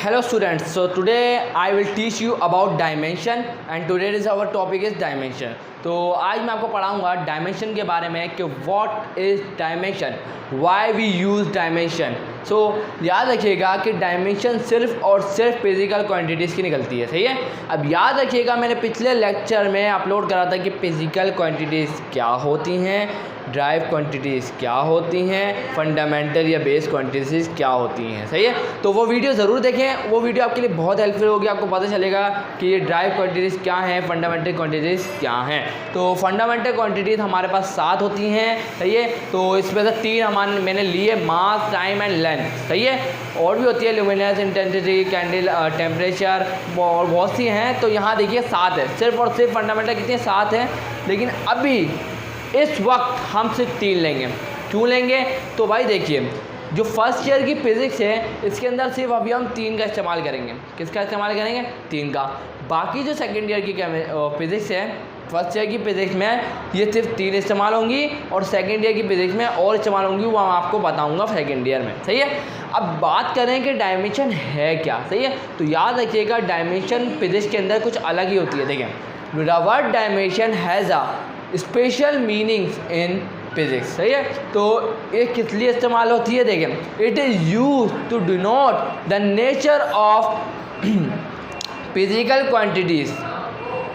Hello students, so today I will teach you about dimension and today is our topic is dimension. तो आज मैं आपको पढ़ाऊंगा dimension के बारे में कि what is dimension, why we use dimension. So याद रखिएगा कि डायमेंशन सिर्फ और सिर्फ फिजिकल क्वांटिटीज़ की निकलती है, सही है. अब याद रखिएगा मैंने पिछले लेक्चर में अपलोड करा था कि फिजिकल क्वांटिटीज़ क्या होती हैं, ड्राइव क्वांटिटीज़ क्या होती हैं, फंडामेंटल या बेस क्वांटिटीज़ क्या होती हैं, सही है. तो वो वीडियो ज़रूर देखें, वो वीडियो आपके लिए बहुत हेल्पफुल होगी. आपको पता चलेगा कि ये ड्राइव क्वांटिटीज़ क्या हैं, फंडामेंटल क्वांटिटीज़ क्या हैं. तो फंडामेंटल क्वांटिटीज़ हमारे पास 7 होती हैं, सही है. तो इसमें से 3 मैंने लिए, मास, टाइम एंड लेंथ, सही है. और भी होती है ल्यूमिनस, इंटेंसिटी, कैंडल, टेम्परेचर और बहुत सी हैं. तो यहाँ देखिए 7 है, सिर्फ और सिर्फ फंडामेंटल कितनी 7 हैं. लेकिन अभी इस वक्त हम सिर्फ 3 लेंगे. क्यों लेंगे? तो भाई देखिए जो फर्स्ट ईयर की फिज़िक्स है इसके अंदर सिर्फ अभी हम 3 का इस्तेमाल करेंगे. किसका इस्तेमाल करेंगे? 3 का. बाकी जो सेकेंड ईयर की फिज़िक्स है, फर्स्ट ईयर की फिज़िक्स में ये सिर्फ 3 इस्तेमाल होंगी और सेकेंड ईयर की फिज़िक्स में और इस्तेमाल होंगी, वो मैं आपको बताऊंगा सेकेंड ईयर में, सही है. अब बात करें कि डायमेंशन है क्या, सही है. तो याद रखिएगा डायमेंशन फिज़िक्स के अंदर कुछ अलग ही होती है. देखिए the word dimension has a special meanings in physics, सही है. तो ये किस लिए इस्तेमाल होती है? देखें, it is use to denote the nature of physical quantities.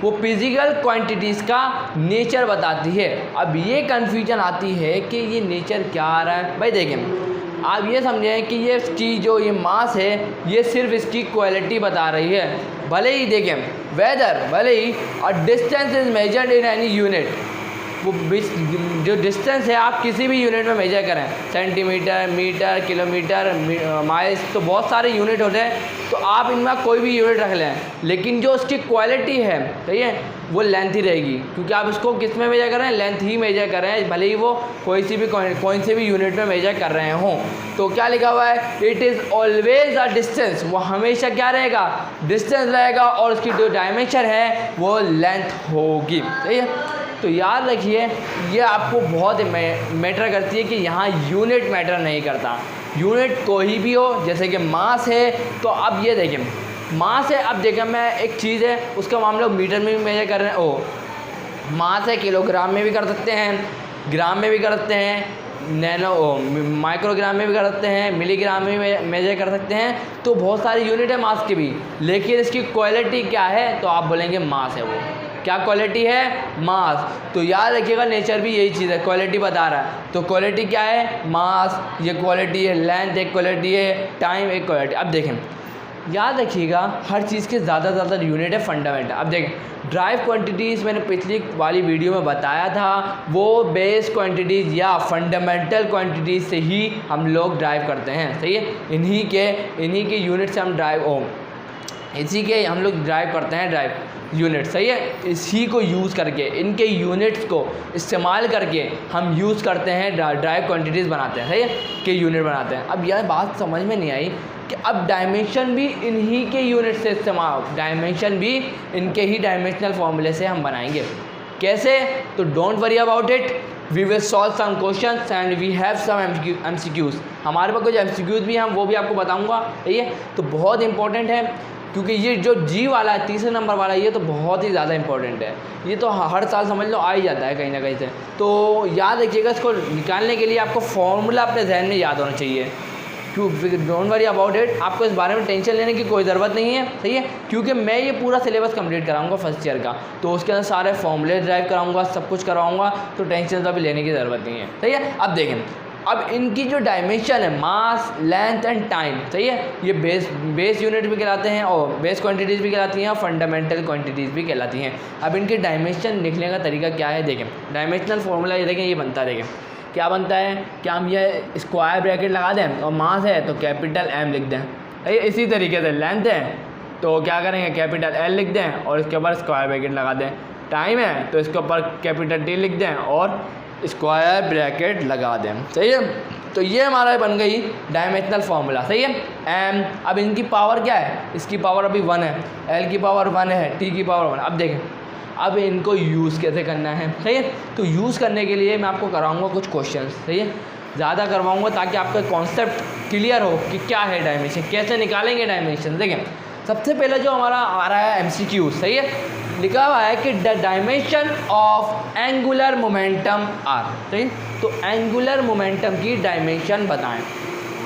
वो फिजिकल क्वांटिटीज़ का नेचर बताती है. अब ये कन्फ्यूजन आती है कि ये नेचर क्या आ रहा है. भाई देखें, आप ये समझें कि ये इसकी जो ये मास है ये सिर्फ इसकी क्वालिटी बता रही है. भले ही देखें भले ही a distance is measured in any unit. वो जो डिस्टेंस है आप किसी भी यूनिट में मेजर करें, सेंटीमीटर, मीटर, किलोमीटर, माइल्स, तो बहुत सारे यूनिट होते हैं. तो आप इनमें कोई भी यूनिट रख लें, लेकिन जो उसकी क्वालिटी है, सही है, वो लेंथ ही रहेगी. क्योंकि आप इसको किस में मेजर कर रहे हैं? लेंथ ही मेजर कर रहे हैं, भले ही वो कोई से भी यूनिट में मेजर कर रहे हों. तो क्या लिखा हुआ है? It is always a distance. वो हमेशा क्या रहेगा? डिस्टेंस रहेगा और उसकी जो डायमेंशन है वो लेंथ होगी, सही है. तो याद रखिए ये आपको बहुत मैटर करती है कि यहाँ यूनिट मैटर नहीं करता. यूनिट कोई भी हो, जैसे कि मास है, तो अब ये देखें मास है. अब देखें मैं एक चीज़ है उसका हम लोग मीटर में भी मेजर कर रहे हैं. मास है, किलोग्राम में भी कर सकते हैं, ग्राम में भी कर सकते हैं, माइक्रोग्राम में भी कर सकते हैं, मिलीग्राम में भी मेजर कर सकते हैं. तो बहुत सारी यूनिट है मास की भी, लेकिन इसकी क्वालिटी क्या है? तो आप बोलेंगे मास है. वो क्या क्वालिटी है? मास. तो याद रखिएगा नेचर भी यही चीज़ है, क्वालिटी बता रहा है. तो क्वालिटी क्या है? मास. ये क्वालिटी है. लेंथ एक क्वालिटी है, टाइम एक क्वालिटी. अब देखें याद रखिएगा हर चीज़ के ज़्यादा यूनिट है फंडामेंटल. अब देखें ड्राइव क्वांटिटीज़ मैंने पिछली वाली वीडियो में बताया था, वो बेस क्वांटिटीज़ या फंडामेंटल क्वांटिटीज़ से ही हम लोग ड्राइव करते हैं, सही है. इन्हीं के यूनिट से हम इसी के हम लोग ड्राइव करते हैं, ड्राइव यूनिट, सही है. इसी को यूज़ करके, इनके यूनिट्स को इस्तेमाल करके हम यूज़ करते हैं, ड्राइव क्वांटिटीज़ बनाते हैं, सही है, के यूनिट बनाते हैं. अब यह बात समझ में नहीं आई कि अब डायमेंशन भी इन्हीं के यूनिट से डायमेंशन भी इनके ही डायमेंशनल फॉर्मूले से हम बनाएंगे. कैसे? तो don't worry about it, we will solve some questions and we have some MCQs. हमारे पास कुछ MCQs भी हैं, वो भी आपको बताऊंगा, सही है. तो बहुत इंपॉर्टेंट है क्योंकि ये जो G वाला है, तीसरे नंबर वाला, ये तो बहुत ही ज़्यादा इंपॉर्टेंट है. ये तो हर साल समझ लो आ ही जाता है कहीं ना कहीं से. तो याद रखिएगा इसको निकालने के लिए आपको फॉर्मूला अपने जहन में याद होना चाहिए. डोंट वरी अबाउट इट, आपको इस बारे में टेंशन लेने की कोई ज़रूरत नहीं है, सही है. क्योंकि मैं ये पूरा सिलेबस कंप्लीट कराऊंगा फर्स्ट ईयर का, तो उसके अंदर सारे फॉर्मूले ड्राइव कराऊंगा, सब कुछ करवाऊंगा. तो टेंशन तो अभी लेने की ज़रूरत नहीं है, सही है. अब देखें, अब इनकी जो डायमेंशन है, मास, लेंथ एंड टाइम, सही है, ये बेस यूनिट भी कहलाते हैं और बेस क्वांटिटीज़ भी कहलाती हैं और फंडामेंटल क्वांटिटीज़ भी कहलाती हैं. अब इनकी डायमेंशन लिखने का तरीका क्या है? देखें डायमेंशनल फार्मूला ये देखें, ये बनता है. देखें क्या बनता है? क्या हम ये स्क्वायर ब्रैकेट लगा दें और मास है तो कैपिटल M लिख दें. इसी तरीके से लेंथ है तो क्या करेंगे? कैपिटल L लिख दें और इसके ऊपर स्क्वायर ब्रैकेट लगा दें. टाइम है तो इसके ऊपर कैपिटल T लिख दें और स्क्वायर ब्रैकेट लगा दें, सही है. तो ये हमारा बन गई डायमेंशनल फार्मूला, सही है. M. अब इनकी पावर क्या है? इसकी पावर अभी 1 है, L की पावर 1 है, T की पावर 1. अब देखें अब इनको यूज़ कैसे करना है, सही है. तो यूज़ करने के लिए मैं आपको कराऊंगा कुछ क्वेश्चंस, सही है, ज़्यादा करवाऊंगा ताकि आपका कॉन्सेप्ट क्लियर हो कि क्या है डायमेंशन, कैसे निकालेंगे डायमेंशन। देखें सबसे पहले जो हमारा आ रहा है MCQ, सही है, लिखा हुआ है कि the dimension of angular momentum are, सही। तो एंगुलर मोमेंटम की डायमेंशन बताएं।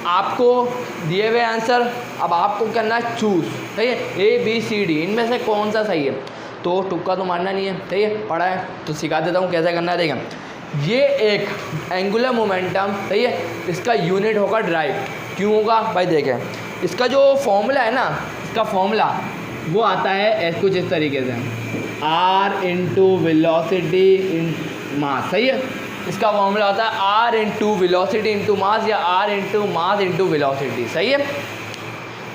आपको दिए हुए आंसर, अब आपको करना है चूज, सही है, ABCD इनमें से कौन सा सही है। तो तुक्का तो मानना नहीं है, सही है, पढ़ा है तो सिखा देता हूँ कैसे करना है। देखें ये एक एंगुलर मोमेंटम, सही है, इसका यूनिट होगा ड्राइव। क्यों होगा भाई, देखें इसका जो फॉर्मूला है ना, इसका फॉर्मूला वो आता है कुछ इस तरीके से, R इंटू वेलोसिटी इन मास, सही है। इसका फॉर्मूला होता है R into velocity into mass या R into mass into velocity, सही है।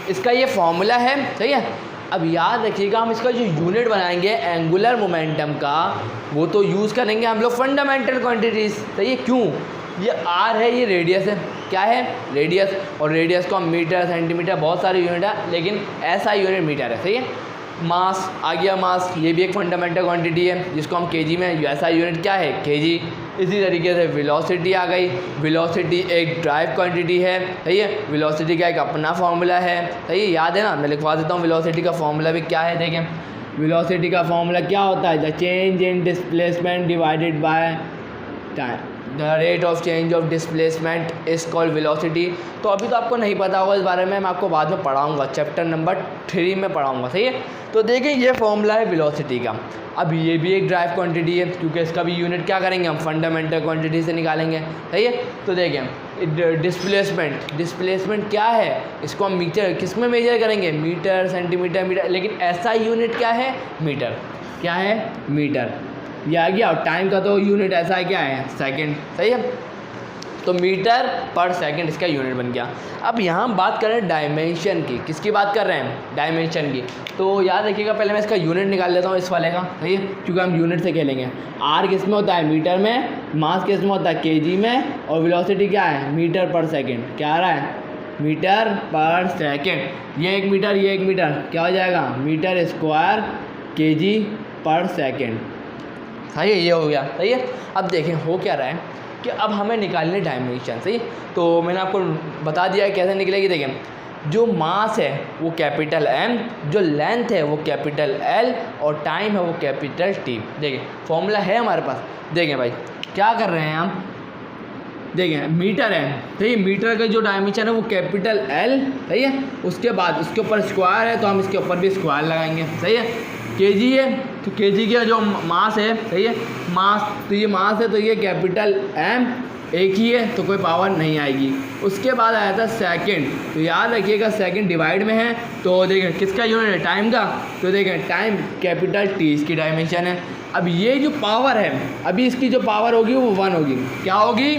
इसका ये फॉर्मूला है, सही है। अब याद रखिएगा हम इसका जो यूनिट बनाएंगे एंगुलर मोमेंटम का, वो तो यूज़ करेंगे हम लोग फंडामेंटल क्वांटिटीज़, सही है। क्यों, ये R है, ये रेडियस है, क्या है रेडियस, और रेडियस को हम मीटर सेंटीमीटर बहुत सारे यूनिट है, लेकिन ऐसा यूनिट मीटर है, सही है। मास आ गया, मास ये भी एक फंडामेंटल क्वांटिटी है जिसको हम केजी में, ऐसा यूनिट क्या है केजी। इसी तरीके से वेलोसिटी आ गई, वेलोसिटी एक ड्राइव क्वांटिटी है, सही है। वेलोसिटी का एक अपना फार्मूला है, सही है, याद है ना, मैं लिखवा देता हूँ। वेलोसिटी का फार्मूला भी क्या है, देखें वेलोसिटी का फार्मूला क्या होता है, the change in displacement divided by time, the rate of change of displacement is called velocity. तो अभी तो आपको नहीं पता होगा इस बारे में, मैं आपको बाद में पढ़ाऊँगा, चैप्टर नंबर 3 में पढ़ाऊँगा, सही है। तो देखें ये फॉर्मूला है वेलोसिटी का। अब ये भी एक ड्राइव क्वांटिटी है, क्योंकि इसका भी यूनिट क्या करेंगे हम फंडामेंटल क्वांटिटी से निकालेंगे, सही है। तो देखें डिस्प्लेसमेंट क्या है, इसको हम मीटर किस में मेजर करेंगे, मीटर सेंटीमीटर मीटर, लेकिन ऐसा यूनिट क्या है मीटर, क्या है मीटर, ये आ गया। और टाइम का तो यूनिट ऐसा है क्या है सेकंड, सही है। तो मीटर पर सेकंड इसका यूनिट बन गया। अब यहाँ हम बात कर रहे हैं डायमेंशन की, किसकी बात कर रहे हैं डायमेंशन की। तो याद रखिएगा पहले मैं इसका यूनिट निकाल लेता हूँ इस वाले का, सही है, क्योंकि हम यूनिट से खेलेंगे। R किस में होता है मीटर में, मास किस में होता है केजी में, और वेलोसिटी क्या है मीटर पर सेकेंड, क्या आ रहा है मीटर पर सेकेंड। ये एक मीटर, ये एक मीटर, क्या हो जाएगा मीटर स्क्वायर केजी पर सेकेंड, सही है, ये हो गया, सही है। अब देखें हो क्या रहा है कि अब हमें निकालने डायमेंशन, सही। तो मैंने आपको बता दिया है कैसे निकलेगी। देखें जो मास है वो कैपिटल M, जो लेंथ है वो कैपिटल L, और टाइम है वो कैपिटल T। देखें फॉर्मूला है हमारे पास। देखें भाई क्या कर रहे हैं हम, देखें मीटर है, सही, मीटर का जो डायमेंशन है वो कैपिटल L, सही है। उसके बाद इसके ऊपर स्क्वायर है तो हम इसके ऊपर भी स्क्वायर लगाएंगे, सही है। केजी है तो केजी का जो मास है, सही है, मास, तो ये मास है तो ये कैपिटल M एक ही है तो कोई पावर नहीं आएगी। उसके बाद आया था सेकंड, तो याद रखिएगा सेकंड डिवाइड में है, तो देखें किसका यूनिट है टाइम का, तो देखें टाइम कैपिटल T इसकी डायमेंशन है। अब ये जो पावर है, अभी इसकी जो पावर होगी वो 1 होगी, क्या होगी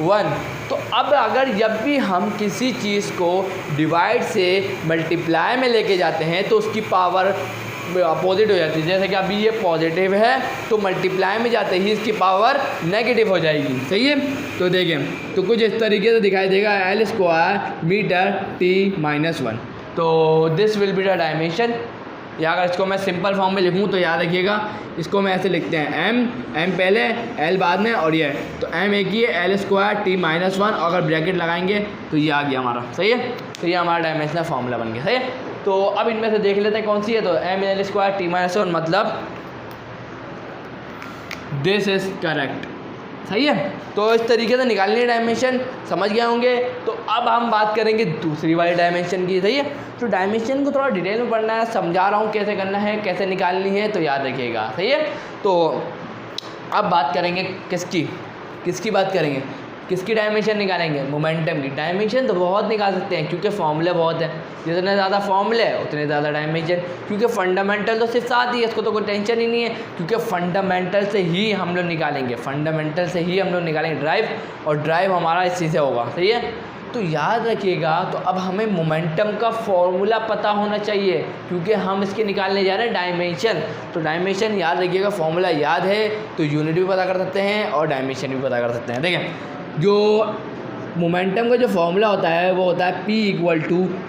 1। तो अब अगर जब भी हम किसी चीज़ को डिवाइड से मल्टीप्लाई में लेके जाते हैं तो उसकी पावर अपोजिट हो जाती है। जैसे कि अभी ये पॉजिटिव है तो मल्टीप्लाई में जाते ही इसकी पावर नेगेटिव हो जाएगी, सही है। तो देखें तो कुछ इस तरीके से दिखाई देगा L स्क्वायर मीटर T-1। तो this will be the dimension. या अगर इसको मैं सिंपल फॉर्म में लिखूँ तो याद रखिएगा इसको मैं ऐसे लिखते हैं M पहले L बाद में, और ये तो M एक ही है L स्क्वायर T-1, और अगर ब्रैकेट लगाएंगे तो ये आ गया हमारा, सही है। तो ये हमारा डायमेंशनल फार्मूला बन गया, सही है। तो अब इनमें से देख लेते हैं कौन सी है। तो M स्क्वायर T-1 मतलब दिस इज करेक्ट, सही है। तो इस तरीके से निकालनी है डायमेंशन, समझ गए होंगे। तो अब हम बात करेंगे दूसरी वाली डायमेंशन की, सही है। तो डायमेंशन को थोड़ा डिटेल में पढ़ना है, समझा रहा हूँ कैसे करना है, कैसे निकालनी है, तो याद रखिएगा, सही है। तो अब बात करेंगे किसकी बात करेंगे, किसकी डायमेंशन निकालेंगे, मोमेंटम की। डायमेंशन तो बहुत निकाल सकते हैं क्योंकि फॉर्मूले बहुत हैं, जितने ज़्यादा फॉर्मूले उतने ज़्यादा डायमेंशन, क्योंकि फंडामेंटल तो सिर्फ 7 ही है, इसको तो कोई टेंशन ही नहीं है, क्योंकि फंडामेंटल से ही हम लोग निकालेंगे, ड्राइव, और ड्राइव हमारा इसी से होगा, सही है। तो याद रखिएगा, तो अब हमें मोमेंटम का फॉर्मूला पता होना चाहिए क्योंकि हम इसके निकालने जा रहे हैं डायमेंशन। तो डायमेंशन याद रखिएगा, फॉर्मूला याद है तो यूनिट भी पता कर सकते हैं और डायमेंशन भी पता कर सकते हैं। देखें जो मोमेंटम का जो फॉर्मूला होता है वो होता है P =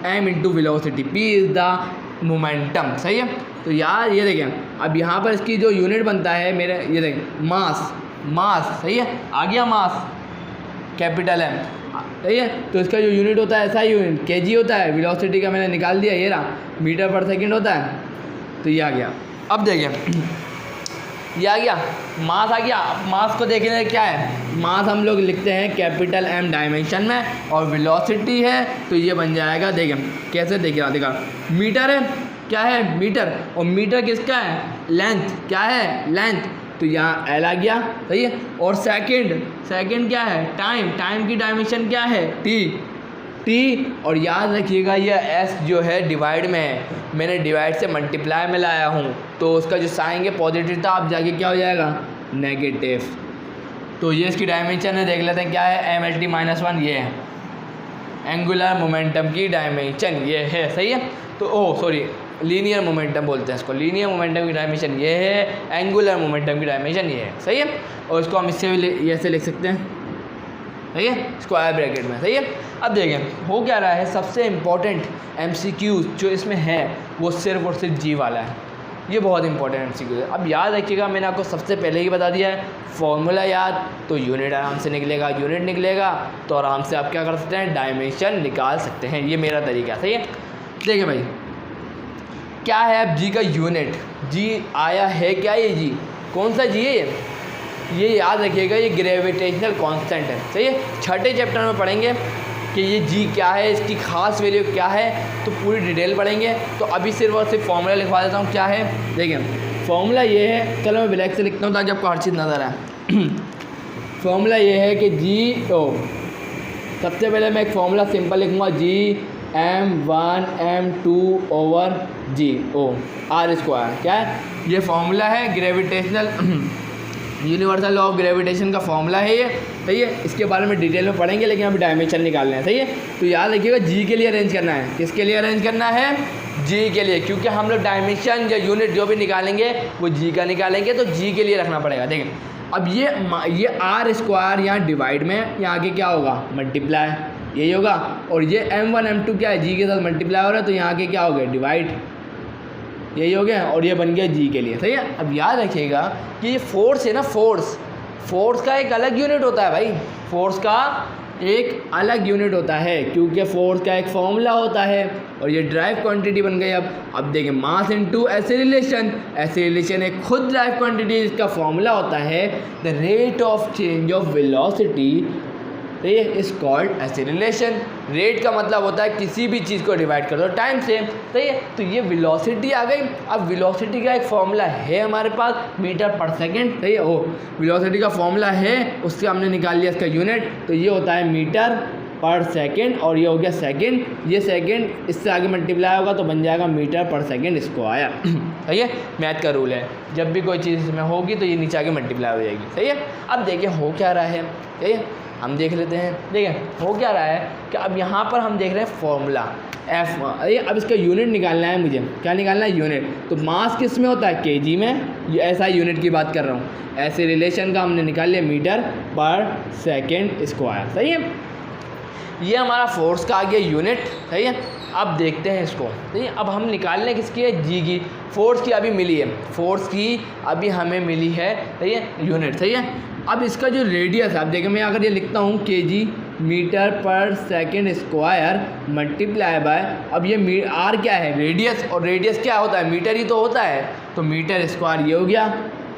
m × velocity. P is the momentum, सही है। तो यार ये देखें अब यहाँ पर इसकी जो यूनिट बनता है मेरे, ये देखें मास, सही है, आ गया मास कैपिटल M। सही है। तो इसका जो यूनिट होता है SI यूनिट kg होता है। वेलोसिटी का मैंने निकाल दिया, ये रहा, मीटर पर सेकेंड होता है। तो ये आ गया। अब देखिए ये आ गया, मास आ गया। मास को देखने क्या है, मास हम लोग लिखते हैं कैपिटल M डायमेंशन में, और वेलोसिटी है तो ये बन जाएगा, देखिए कैसे, देखिए देखा, मीटर है, क्या है मीटर, और मीटर किसका है, लेंथ, क्या है लेंथ, तो यहाँ L आ गया, सही है। और सेकंड क्या है, टाइम की डायमेंशन क्या है, T, और याद रखिएगा ये S जो है डिवाइड में है, मैंने डिवाइड से मल्टीप्लाई में लाया हूँ, तो उसका जो साइन है पॉजिटिव था, अब जाके क्या हो जाएगा, नेगेटिव। तो ये इसकी डायमेंशन है, देख लेते हैं क्या है, MLT-1, ये है एंगुलर मोमेंटम की डायमेंशन, ये है, सही है। तो लीनियर मोमेंटम बोलते हैं इसको, लीनियर मोमेंटम की डायमेंशन ये है, एंगुलर मोमेंटम की डायमेंशन ये है, सही है। और इसको हम इससे भी ऐसे लिख सकते हैं, सही है, स्क्वायर ब्रैकेट में, सही है। अब देखें हो क्या रहा है, सबसे इम्पॉर्टेंट MCQ जो इसमें है वो सिर्फ और सिर्फ G वाला है, ये बहुत इंपॉर्टेंट MCQ है। अब याद रखिएगा, मैंने आपको सबसे पहले ही बता दिया है, फॉर्मूला याद तो यूनिट आराम से निकलेगा, यूनिट निकलेगा तो आराम से आप क्या कर सकते हैं, डायमेंशन निकाल सकते हैं, ये मेरा तरीका, सही है। देखिए भाई क्या है, अब G का यूनिट, G आया है क्या, ये G कौन सा G है, ये याद रखिएगा, ये ग्रेविटेशनल कांस्टेंट है, सही है। छठे चैप्टर में पढ़ेंगे कि ये G क्या है, इसकी खास वैल्यू क्या है, तो पूरी डिटेल पढ़ेंगे। तो अभी सिर्फ और सिर्फ फॉर्मूला लिखवा देता हूँ, क्या है, देखिए फॉर्मूला ये है, चलो मैं ब्लैक से लिखता हूँ ताकि आपको हर चीज़ नज़र आए। फॉर्मूला ये है कि G, सबसे पहले मैं एक फॉर्मूला सिंपल लिखूँगा, G M1M2/G R², क्या है, ये फॉर्मूला है gravitational universal law of gravitation का फॉर्मूला है ये, सही है। इसके बारे में डिटेल में पढ़ेंगे, लेकिन अभी डायमेंशन निकालना है, सही है। तो याद रखिएगा G के लिए अरेंज करना है, किसके लिए अरेंज करना है, G के लिए, क्योंकि हम लोग डायमेंशन या यूनिट जो भी निकालेंगे वो G का निकालेंगे, तो G के लिए रखना पड़ेगा। देखिए अब ये R² यहाँ डिवाइड में, यहाँ आगे क्या होगा, मल्टीप्लाई, यही होगा। और ये M1 M2 क्या है, G के साथ मल्टीप्लाई हो रहा है, तो यहाँ आगे क्या हो गया, डिवाइड, यही हो गया, और ये बन गया G के लिए, सही है। अब याद रखिएगा कि ये फोर्स है ना, फोर्स का एक अलग यूनिट होता है भाई, फोर्स का एक अलग यूनिट होता है, क्योंकि फोर्स का एक फॉर्मूला होता है, और ये ड्राइव क्वांटिटी बन गई। अब देखिए मास इनटू एक्सेलरेशन एक खुद ड्राइव क्वांटिटी, जिसका फॉर्मूला होता है the rate of change of velocity, ये इज कॉल्ड एक्सेलरेशन। रेट का मतलब होता है किसी भी चीज़ को डिवाइड कर दो टाइम से, सही है। तो ये वेलोसिटी आ गई। अब वेलोसिटी का एक फॉर्मूला है हमारे पास, मीटर पर सेकंड, सही है। वेलोसिटी का फॉर्मूला है, उससे हमने निकाल लिया इसका यूनिट, तो ये होता है मीटर पर सेकंड, और ये हो गया सेकंड, ये सेकंड इससे आगे मल्टीप्लाई होगा तो बन जाएगा मीटर पर सेकंड स्क्वायर, सही है। मैथ का रूल है, जब भी कोई चीज़ इसमें होगी तो ये नीचे आगे मल्टीप्लाई हो जाएगी, सही है। अब देखिए हो क्या रहा है, सही है, हम देख लेते हैं। देखिए हो क्या रहा है कि अब यहाँ पर हम देख रहे हैं फॉर्मूला F, अरे अब इसका यूनिट निकालना है मुझे, क्या निकालना है, यूनिट। तो मास किस में होता है, kg में, ये ऐसा यूनिट की बात कर रहा हूँ। ऐसे रिलेशन का हमने निकाल लिया मीटर पर सेकेंड स्क्वायर, सही है। ये हमारा फोर्स का आ गया यूनिट, सही है। अब देखते हैं इसको, सही है। अब हम निकालने किसकी है, G की, फोर्स की अभी मिली है, फोर्स की अभी हमें मिली है, सही है, यूनिट, सही है। अब इसका जो रेडियस है, अब देखिए मैं अगर ये लिखता हूँ kg मीटर पर सेकेंड स्क्वायर मल्टीप्लाई बाय, अब ये R क्या है, रेडियस, और रेडियस क्या होता है, मीटर ही तो होता है, तो मीटर स्क्वायर ये हो गया,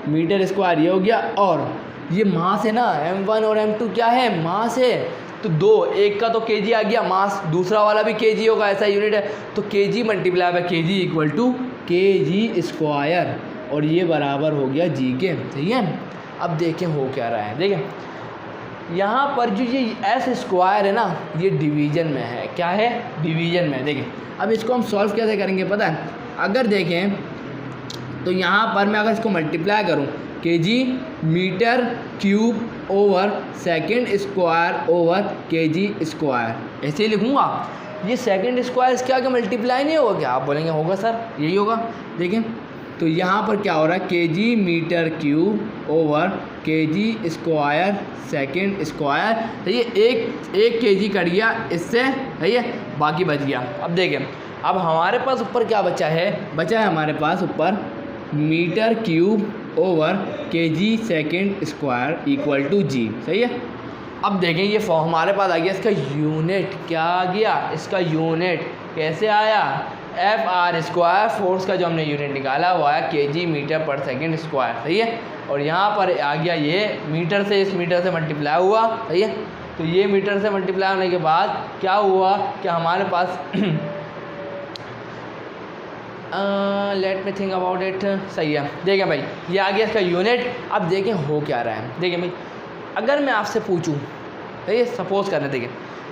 मीटर स्क्वायर ये हो गया। और ये मास है ना, M1 और M2 क्या है, मास है, तो दो, एक का तो kg आ गया मास, दूसरा वाला भी kg होगा, ऐसा यूनिट है, तो kg multiply by kg equal to kg square, और ये बराबर हो गया G के, सही है। अब देखें हो क्या रहा है, देखें यहाँ पर जो ये S² है ना, ये डिवीज़न में है, क्या है, डिवीज़न में। देखें अब इसको हम सॉल्व कैसे करेंगे पता है, अगर देखें तो यहाँ पर मैं अगर इसको मल्टीप्लाई करूँ, kg metre cube over second square over kg square, ऐसे ही लिखूँगा। ये सेकेंड स्क्वायर इसके आगे मल्टीप्लाई नहीं होगा क्या, आप बोलेंगे होगा सर, यही होगा। देखें तो यहाँ पर क्या हो रहा है, kg metre cube over kg square second square, तो ये एक kg कट गया इससे, सही है, बाकी बच गया। अब देखें अब हमारे पास ऊपर क्या बचा है हमारे पास ऊपर metre cube over kg second square equal to G, सही है। अब देखें ये हमारे पास आ गया इसका यूनिट, क्या आ गया इसका यूनिट, कैसे आया, F/r², फोर्स का जो हमने यूनिट निकाला वो आया kg मीटर पर सेकंड स्क्वायर, सही है। और यहाँ पर आ गया ये मीटर से, इस मीटर से मल्टीप्लाई हुआ, सही है। तो ये मीटर से मल्टीप्लाई होने के बाद क्या हुआ कि हमारे पास let me think about it, सही है। देखें भाई ये आ गया इसका यूनिट। अब देखें हो क्या रहा है, देखें भाई अगर मैं आपसे पूछूं, सही है, सपोज करना, देखें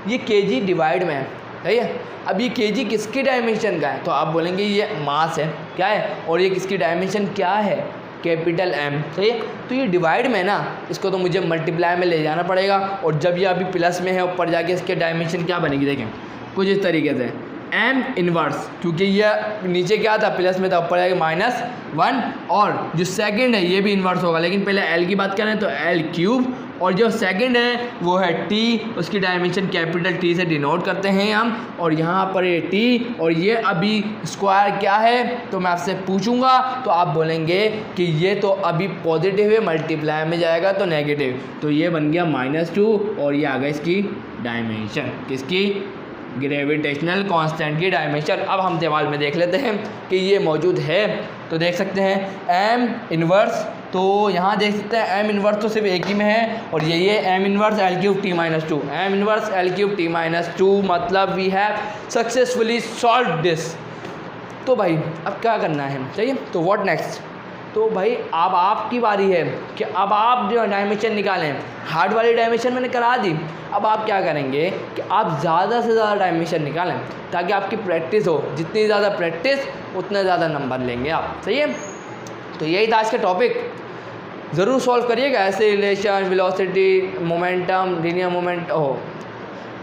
ये kg डिवाइड में है, सही है। अब ये kg किसकी डायमेंशन का है, तो आप बोलेंगे ये मास है, क्या है, और ये किसकी डायमेंशन क्या है, कैपिटल M, सही है। तो ये डिवाइड में ना, इसको तो मुझे मल्टीप्लाई में ले जाना पड़ेगा, और जब ये अभी प्लस में है ऊपर जाके इसके डायमेंशन क्या बनेगी, देखें कुछ इस तरीके से M इन्वर्स, क्योंकि ये नीचे क्या था प्लस में था, ऊपर जाके -1, और जो सेकंड है ये भी इन्वर्स होगा, लेकिन पहले L की बात करें तो L3, और जो सेकंड है वो है T, उसकी डायमेंशन कैपिटल T से डिनोट करते हैं हम, और यहाँ पर ये T, और ये अभी स्क्वायर क्या है, तो मैं आपसे पूछूंगा तो आप बोलेंगे कि ये तो अभी पॉजिटिव है, मल्टीप्लाई में जाएगा तो नेगेटिव, तो ये बन गया -2, और ये आ गया इसकी डायमेंशन, किसकी, ग्रेविटेशनल कांस्टेंट की डायमेंशन। अब हम सवाल में देख लेते हैं कि ये मौजूद है, तो देख सकते हैं M इन्वर्स, तो यहाँ देख सकते हैं M इन्वर्स तो सिर्फ एक ही में है, और ये M inverse L3T-2, M inverse L3T-2, मतलब we have successfully solve this. तो भाई अब क्या करना है, चाहिए, तो व्हाट नेक्स्ट, तो भाई अब आपकी बारी है कि अब आप जो डायमेंशन निकालें, हार्ड वाली डायमेंशन मैंने करा दी, अब आप क्या करेंगे कि आप ज़्यादा से ज़्यादा डायमेंशन निकालें ताकि आपकी प्रैक्टिस हो, जितनी ज़्यादा प्रैक्टिस उतने ज़्यादा नंबर लेंगे आप, सही है। तो यही था आज का टॉपिक, ज़रूर सॉल्व करिएगा, ऐसे relation, velocity, momentum, linear moment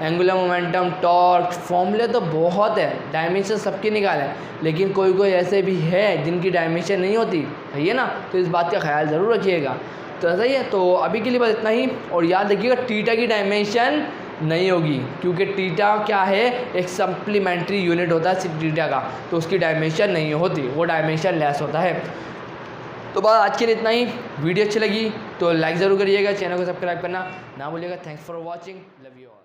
angular momentum, torque, फॉर्मूले तो बहुत है, डायमेंशन सबकी निकालें, लेकिन कोई कोई ऐसे भी है जिनकी डायमेंशन नहीं होती, सही है ना, तो इस बात का ख्याल ज़रूर रखिएगा। तो सही है, तो अभी के लिए बस इतना ही, और याद रखिएगा थीटा की डायमेंशन नहीं होगी, क्योंकि थीटा क्या है, एक सप्लीमेंट्री यूनिट होता है थीटा का, तो उसकी डायमेंशन नहीं होती, वो डायमेंशन लेस होता है। तो बस आज के लिए इतना ही, वीडियो अच्छी लगी तो लाइक ज़रूर करिएगा, चैनल को सब्सक्राइब करना ना भूलिएगा। Thanks for watching, love you all.